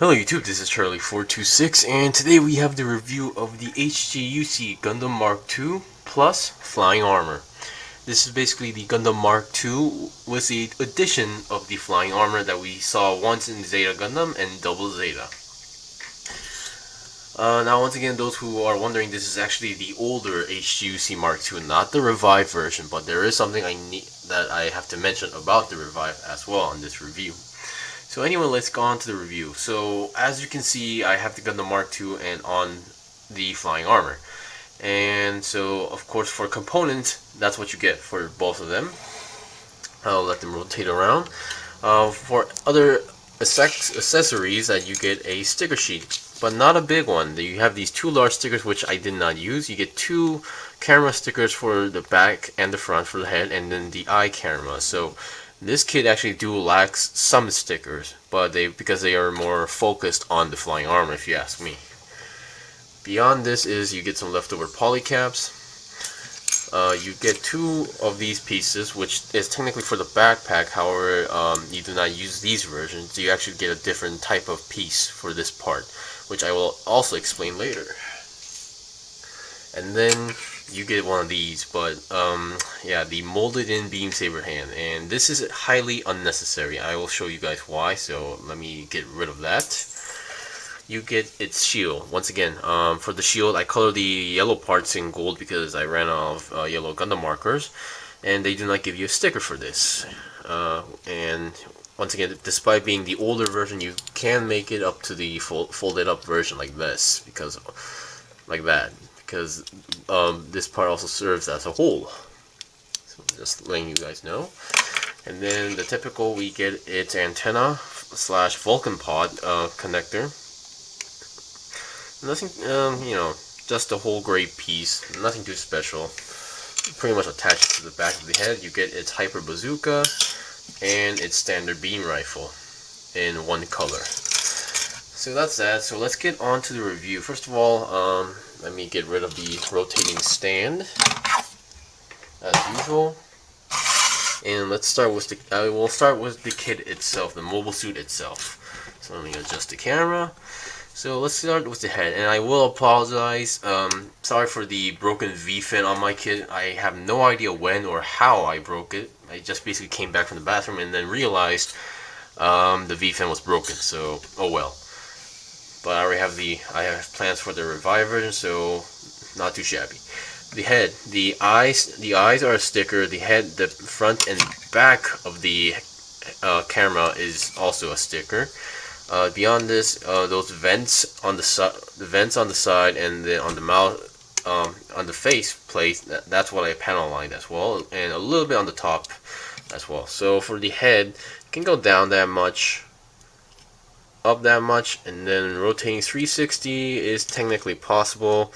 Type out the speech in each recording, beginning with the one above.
Hello YouTube, this is Charlie426 and today we have the review of the HGUC Gundam Mark II plus Flying Armor. This is basically the Gundam Mark II with the addition of the Flying Armor that we saw once in Zeta Gundam and Double Zeta. Now once again, those who are wondering, this is actually the older HGUC Mark II, not the revived version, but there is something that I have to mention about the revive as well in this review. So anyway, let's go on to the review. So as you can see, I have the Gundam Mark II and on the Flying Armor. And so of course for components, that's what you get for both of them. I'll let them rotate around. For other accessories, that you get a sticker sheet, but not a big one. You have these two large stickers which I did not use. You get two camera stickers for the back and the front for the head, and then the eye camera. So this kit actually lacks some stickers, but because they are more focused on the Flying Armor, if you ask me. Beyond this is you get some leftover polycaps. You get two of these pieces, which is technically for the backpack. However, you do not use these versions. You actually get a different type of piece for this part, which I will also explain later. And then you get one of these, but yeah, the molded in beam saber hand, and this is highly unnecessary. I will show you guys why, so let me get rid of that. You get its shield. Once again, for the shield I color the yellow parts in gold because I ran out of yellow Gundam markers, and they do not give you a sticker for this. And once again, despite being the older version, you can make it up to the folded up version like this, because this part also serves as a hole. So just letting you guys know. And then the typical, we get its antenna / Vulcan pod connector. Nothing, you know, just a whole gray piece, nothing too special. Pretty much attached to the back of the head. You get its hyper bazooka and its standard beam rifle in one color. So that's that. So let's get on to the review. First of all, let me get rid of the rotating stand as usual, and let's start with I will start with the kit itself, the mobile suit itself. So let me adjust the camera. So let's start with the head, and I will apologize. Sorry for the broken V-fin on my kit. I have no idea when or how I broke it. I just basically came back from the bathroom and then realized the V-fin was broken. So oh well. But I already have plans for the revive version, so not too shabby. The head, the eyes are a sticker. The head, the front and back of the camera is also a sticker. Beyond this, those vents on the side, and then on the mouth, on the face plate, that's what I panel lined as well, and a little bit on the top as well. So for the head, it can go down that much, up that much, and then rotating 360 is technically possible,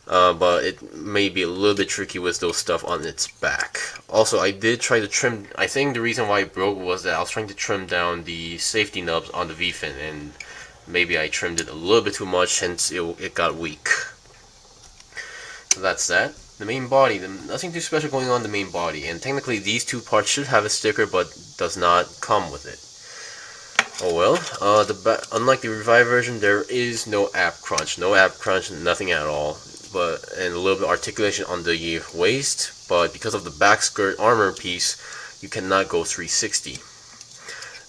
but it may be a little bit tricky with those stuff on its back. Also, I did try to trim. I think the reason why it broke was that I was trying to trim down the safety nubs on the V-fin, and maybe I trimmed it a little bit too much, hence it got weak. So that's that. The main body, nothing too special going on in the main body, and technically these two parts should have a sticker, but does not come with it. Oh well. Unlike the revive version, there is no ab crunch, nothing at all. And a little bit of articulation on the waist, but because of the back skirt armor piece, you cannot go 360.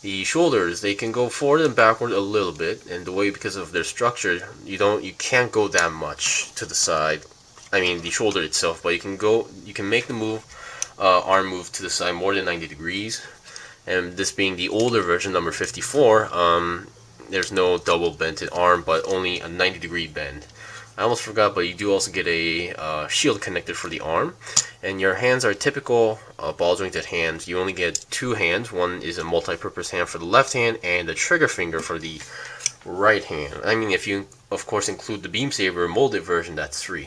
The shoulders, they can go forward and backward a little bit, and the way, because of their structure, you can't go that much to the side. I mean the shoulder itself, but you can make the move, arm move to the side more than 90 degrees. And this being the older version, number 54, there's no double bented arm, but only a 90-degree bend. I almost forgot, but you do also get a shield connector for the arm. And your hands are typical ball jointed hands. You only get two hands. One is a multi-purpose hand for the left hand, and the trigger finger for the right hand. I mean, if you, of course, include the beam saber molded version, that's 3.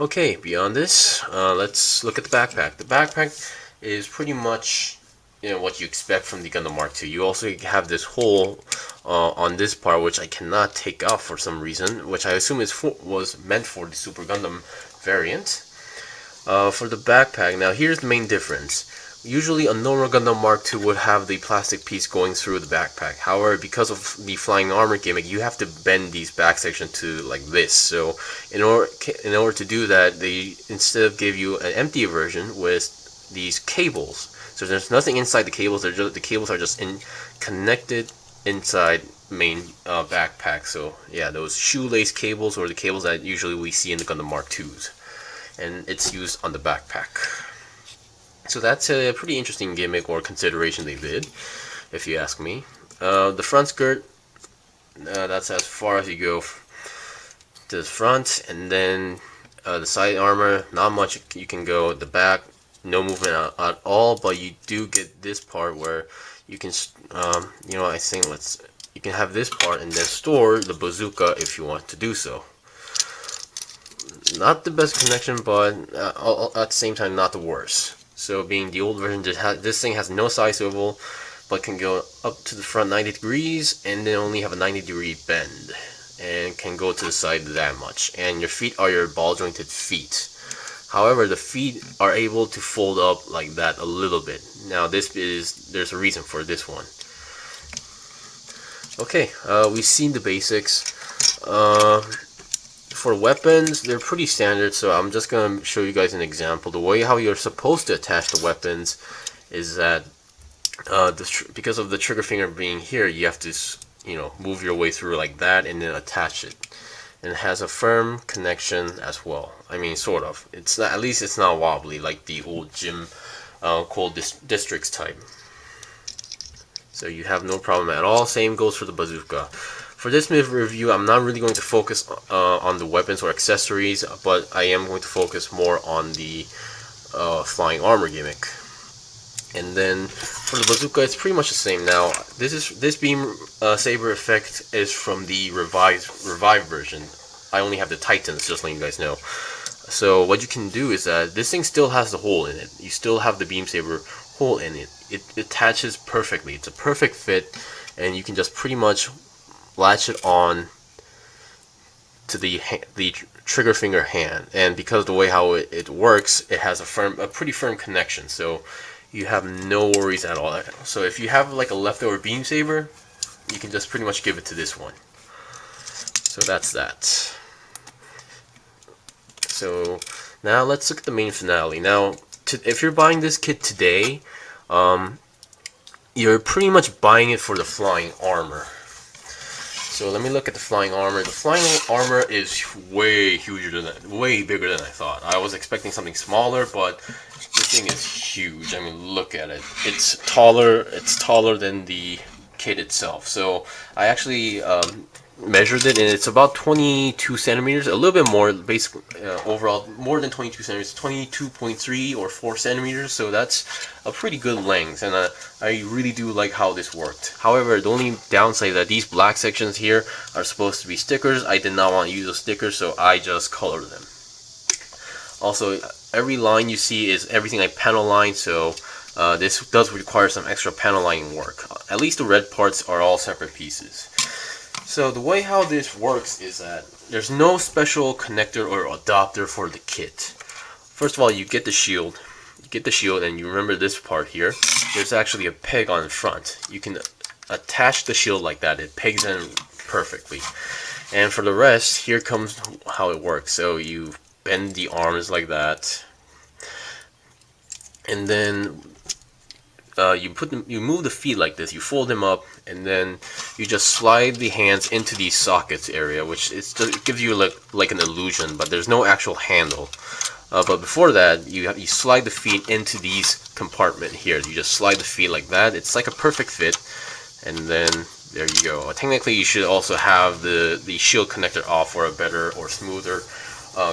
Okay, beyond this, let's look at the backpack. The backpack is pretty much, you know, what you expect from the Gundam Mark II. You also have this hole on this part, which I cannot take off for some reason, which I assume was meant for the Super Gundam variant. For the backpack, now here's the main difference. Usually a normal Gundam Mark II would have the plastic piece going through the backpack. However, because of the flying armor gimmick, you have to bend these back sections to like this. So in order to do that, they instead give you an empty version with these cables. So there's nothing inside the cables. The cables are just connected inside main backpack. So yeah, those shoelace cables, or the cables that usually we see in the Gundam Mark IIs, and it's used on the backpack. So that's a pretty interesting gimmick or consideration they did, if you ask me. The front skirt, that's as far as you go to the front, and then the side armor, not much you can go. The back, no movement at all, but you do get this part where you can, I think you can have this part and then store the bazooka if you want to do so. Not the best connection, but at the same time, not the worst. So being the old version, this thing has no side swivel, but can go up to the front 90 degrees and then only have a 90-degree bend, and can go to the side that much. And your feet are your ball jointed feet. However, the feet are able to fold up like that a little bit. Now there's a reason for this one. Okay, we've seen the basics. For weapons, they're pretty standard, so I'm just going to show you guys an example. The way how you're supposed to attach the weapons is that because of the trigger finger being here, you have to move your way through like that and then attach it. And it has a firm connection as well. I mean, sort of. It's not, at least it's not wobbly like the old gym cold districts type. So you have no problem at all. Same goes for the bazooka. For this review, I'm not really going to focus on the weapons or accessories, but I am going to focus more on the flying armor gimmick. And then for the bazooka, it's pretty much the same. Now, this beam saber effect is from the revived version. I only have the Titans, just letting you guys know. So what you can do is that this thing still has the hole in it. You still have the beam saber hole in it. It attaches perfectly. It's a perfect fit, and you can just pretty much latch it on to the trigger finger hand. And because the way how it works, it has a pretty firm connection. So you have no worries at all. So if you have like a leftover beam saber, you can just pretty much give it to this one. So that's that. So now let's look at the main finale. Now, if you're buying this kit today, you're pretty much buying it for the flying armor. So let me look at the flying armor. The flying armor is way bigger than I thought. I was expecting something smaller, but this thing is huge. I mean, look at it. It's taller than the kit itself. So I actually measured it, and it's about 22 centimeters, a little bit more, basically overall more than 22 centimeters, 22.3 or 4 centimeters. So that's a pretty good length, and I really do like how this worked. However, the only downside is that these black sections here are supposed to be stickers. I did not want to use those stickers, so I just colored them. Also, every line you see is everything like panel line, so this does require some extra panel lining work. At least the red parts are all separate pieces. So the way how this works is that there's no special connector or adapter for the kit. First of all, you get the shield. And you remember this part here. There's actually a peg on the front. You can attach the shield like that. It pegs in perfectly. And for the rest, here comes how it works. So you bend the arms like that, and then you move the feet like this. You fold them up, and then you just slide the hands into these sockets area, which it gives you like an illusion, but there's no actual handle. But before that, you slide the feet into these compartment here. You just slide the feet like that. It's like a perfect fit, and then there you go. Technically, you should also have the shield connector off for a better or smoother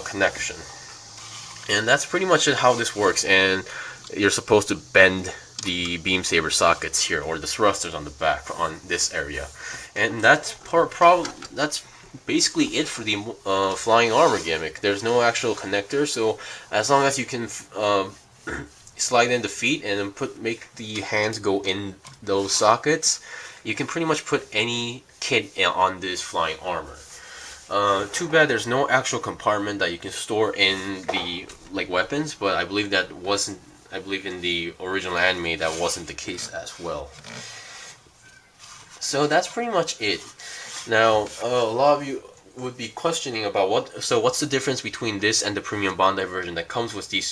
connection. And that's pretty much how this works. And you're supposed to bend the beam saber sockets here, or the thrusters on the back on this area, and that's basically it for the flying armor gimmick. There's no actual connector, so as long as you can slide in the feet and then make the hands go in those sockets, you can pretty much put any kit on this flying armor. Too bad there's no actual compartment that you can store in the weapons, but I believe that wasn't I believe in the original anime that wasn't the case as well. So that's pretty much it. Now, a lot of you would be questioning about what's the difference between this and the premium Bandai version that comes with the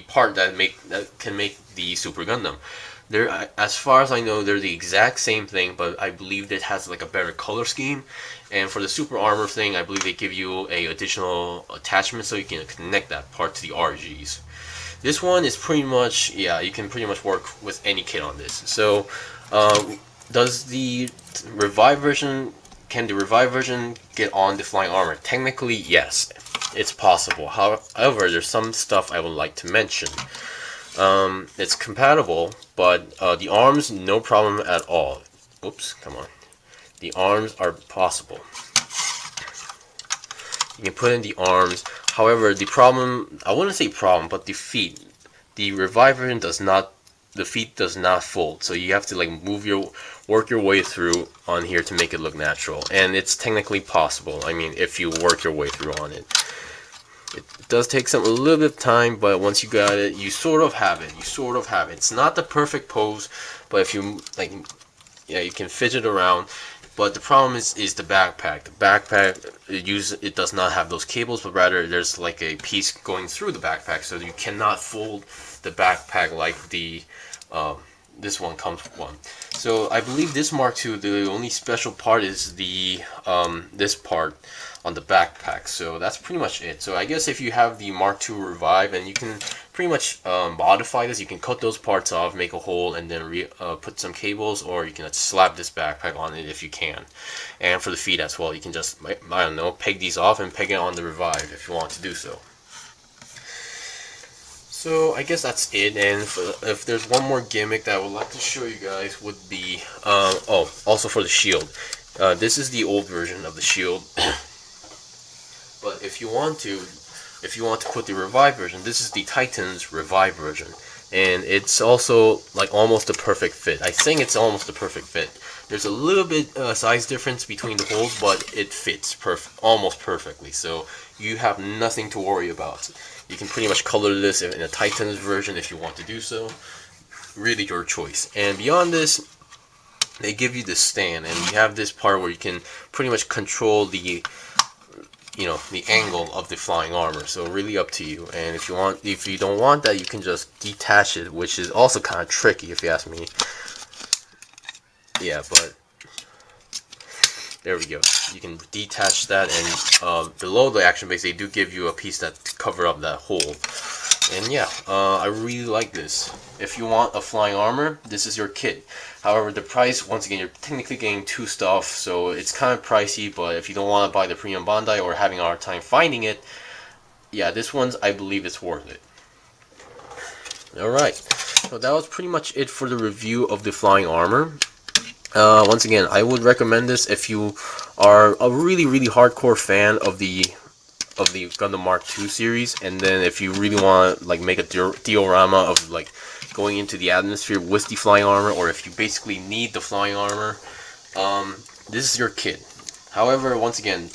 part that can make the Super Gundam. They're, as far as I know, they're the exact same thing, but I believe it has like a better color scheme. And for the super armor thing, I believe they give you a additional attachment so you can connect that part to the RGs. This one is pretty much, yeah, you can pretty much work with any kit on this. So, does the revive version, can the revive version get on the flying armor? Technically, yes, it's possible. However, there's some stuff I would like to mention. It's compatible, but the arms, no problem at all. Oops, come on. The arms are possible. You can put in the arms. However, the problem, I wouldn't say problem, but the feet. The revive version does not, the feet does not fold. So you have to like work your way through on here to make it look natural. And it's technically possible. I mean, if you work your way through on it. It does take a little bit of time, but once you got it, you sort of have it. You sort of have it. It's not the perfect pose, but if you like, yeah, you can fidget around. But the problem is the backpack. The backpack it does not have those cables, but rather there's like a piece going through the backpack, so you cannot fold the backpack like the this one comes with one. So I believe this Mark II, the only special part is the this part on the backpack. So that's pretty much it. So I guess if you have the Mark II Revive, and you can pretty much modify this, you can cut those parts off, make a hole, and then put some cables, or you can slap this backpack on it if you can. And for the feet as well, you can just, I don't know, peg these off and peg it on the Revive if you want to do so. So I guess that's it, and if there's one more gimmick that I would like to show you guys would be, oh, also for the shield. This is the old version of the shield, but if you want to put the Revive version, this is the Titan's Revive version, and it's also like almost a perfect fit. I think it's almost a perfect fit. There's a little bit size difference between the holes, but it fits almost perfectly, so you have nothing to worry about. You can pretty much color this in a Titan's version if you want to do so. Really your choice. And beyond this, they give you the stand, and you have this part where you can pretty much control the, you know, the angle of the flying armor. So really up to you. And if you don't want that, you can just detach it, which is also kind of tricky if you ask me. Yeah, but there we go. You can detach that, and below the action base, they do give you a piece that cover up that hole. And yeah, I really like this. If you want a flying armor, this is your kit. However, the price, once again, you're technically getting two stuff, so it's kind of pricey, but if you don't want to buy the premium Bandai or having a hard time finding it, yeah, this one's, I believe it's worth it. Alright, so that was pretty much it for the review of the flying armor. Once again, I would recommend this if you are a really hardcore fan of the Gundam Mark II series, and then if you really want to like make a diorama of like going into the atmosphere with the flying armor, or if you basically need the flying armor, this is your kit. However, once again,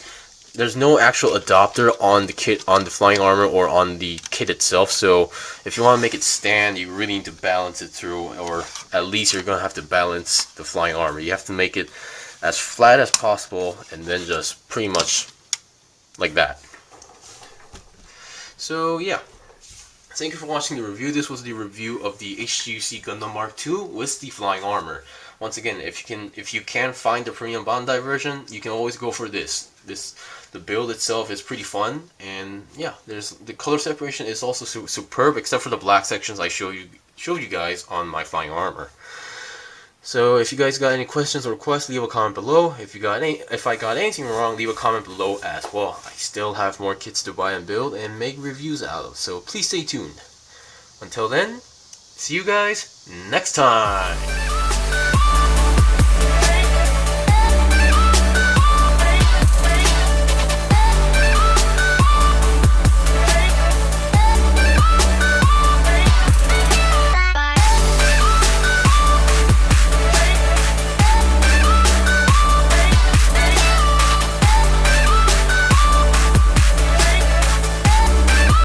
there's no actual adapter on the kit, on the flying armor, or on the kit itself, so if you want to make it stand, you really need to balance it through, or at least you're gonna have to balance the flying armor. You have to make it as flat as possible, and then just pretty much like that. So yeah, thank you for watching the review. This was the review of the HGUC Gundam Mark II with the flying armor. Once again, if you can find the premium Bandai version, you can always go for this. The build itself is pretty fun, and yeah, the color separation is also superb, except for the black sections I showed you guys on my flying armor. So if you guys got any questions or requests, leave a comment below. If I got anything wrong, leave a comment below as well. I still have more kits to buy and build and make reviews out of, so please stay tuned. Until then, see you guys next time.